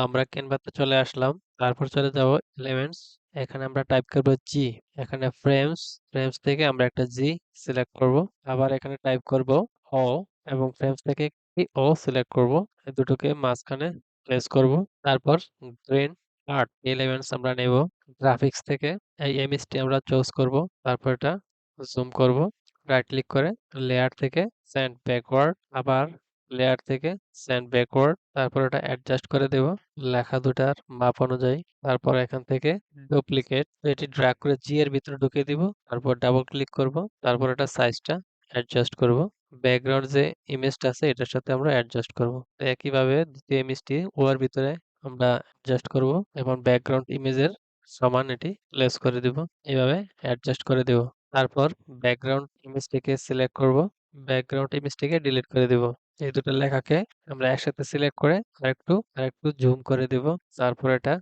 আমরা ক্যানভাতে চলে আসলাম। তারপর চলে যাব এলিমেন্টস। এখানে আমরা টাইপ করব জি। এখানে ফ্রেমস থেকে আমরা একটা জি সিলেক্ট করব। আবার এখানে টাইপ করব ও এবং ফ্রেমস থেকে একটি ও সিলেক্ট করব। এই দুটোকে মাঝখানে প্লেস করব। তারপর গ্রেন আর্ট এলিমেন্টস আমরা নেব। গ্রাফিক্স থেকে এই ইমেজটি আমরা চুজ করব। তারপর এটা জুম করব। রাইট ক্লিক করে লেয়ার থেকে সেন্ড ব্যাকওয়ার্ড, আবার লেয়ার থেকে সেন্ড ব্যাকওয়ার্ড, তারপর এটা অ্যাডজাস্ট করে দেব লেখা দুটার মাপ অনুযায়ী। তারপর এখান থেকে ডুপ্লিকেট এটি ড্র্যাগ করে জি এর ভিতরে ঢুকিয়ে দিব। তারপর ডাবল ক্লিক করব। তারপর এটা সাইজটা অ্যাডজাস্ট করব। ব্যাকগ্রাউন্ড যে ইমেজটা আছে এটার সাথে আমরা অ্যাডজাস্ট করব। একইভাবে দ্বিতীয় ইমেজটি ওর ভিতরে আমরা অ্যাডজাস্ট করব এবং ব্যাকগ্রাউন্ড ইমেজের সমান এটি প্লেস করে দিব। এইভাবে অ্যাডজাস্ট করে দেব। তারপর ব্যাকগ্রাউন্ড ইমেজটিকে সিলেক্ট করব। ব্যাকগ্রাউন্ড ইমেজটিকে ডিলিট করে দিব। এই দুটো লেখাকে আমরা একসাথে সিলেক্ট করে আরেকটু জুম করে দিব। তারপর এটা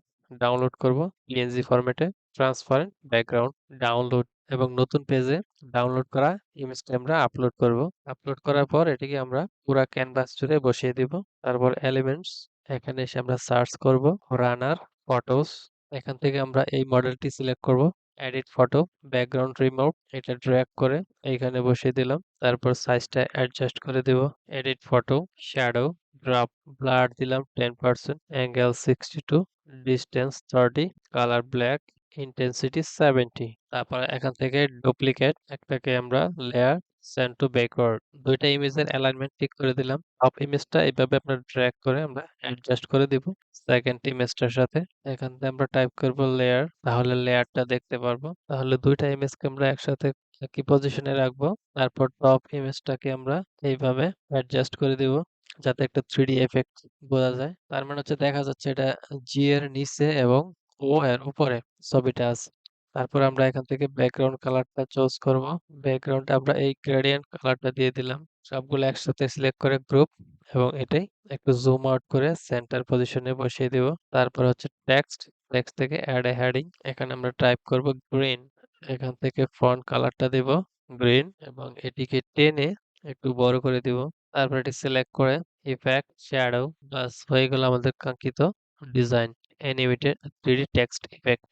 ডাউনলোড করব পিএনজি ফরম্যাটে। ট্রান্সপারেন্ট ব্যাকগ্রাউন্ড ডাউনলোড এবং নতুন পেজে ডাউনলোড করা ইমেজটা আমরা আপলোড করব। আপলোড করার পর এটিকে আমরা পুরা ক্যানভাস জুড়ে বসিয়ে দিব। তারপর এলিমেন্টস, এখানে এসে আমরা সার্চ করব রানার ফটোস। এখান থেকে আমরা এই মডেলটি সিলেক্ট করব। এডিট ফটো, ব্যাকগ্রাউন্ড রিমুভ, এটা ড্র্যাগ করে এইখানে বসিয়ে দিলাম। তারপর সাইজটা অ্যাডজাস্ট করে দেব। Edit photo, shadow, drop, blur দিলাম 10%, angle 62, distance 30, colour black, intensity 70। তারপর এখান থেকে ডুপ্লিকেট একটাকে আমরা লেয়ার সেন্ড টু ব্যাকওয়ার্ড, দুইটা ইমেজের অ্যালাইনমেন্ট ঠিক করে দিলাম। টপ ইমেজটা এইভাবে আমরা ড্র্যাগ করে আমরা অ্যাডজাস্ট করে দিব সেকেন্ড ইমেজটার সাথে। এখান থেকে আমরা টাইপ করব লেয়ার, তাহলে লেয়ারটা দেখতে পারবো। তাহলে দুইটা ইমেজকে আমরা একসাথে একই পজিশনে রাখবো। তারপর টপ ইমেজটাকে আমরা এইভাবে অ্যাডজাস্ট করে দিব যাতে একটা 3D এফেক্ট বোঝা যায়। তার মানে হচ্ছে দেখা যাচ্ছে এটা জি এর নিচে এবং ও এর উপরে ছবিটা আছে। তারপর আমরা এখান থেকে ব্যাকগ্রাউন্ড কালারটা চুজ করব। ব্যাকগ্রাউন্ডে আমরা এই গ্রেডিয়েন্ট কালারটা দিয়ে দিলাম। সবগুলো একসাথে সিলেক্ট করে গ্রুপ এবং এটাই একটু জুম আউট করে সেন্টার পজিশনে বসিয়ে দিব। তারপর হচ্ছে টেক্সট থেকে অ্যাড এ হেডিং, এখানে আমরা টাইপ করব গ্রিন। এখান থেকে ফন্ট কালারটা দেব গ্রিন এবং এটিকে টেনে একটু বড় করে দিব। তারপর এটি সিলেক্ট করে ইফেক্ট শ্যাডো, বাস হয়ে গেল আমাদের কাঙ্ক্ষিত design animated 3D text effect.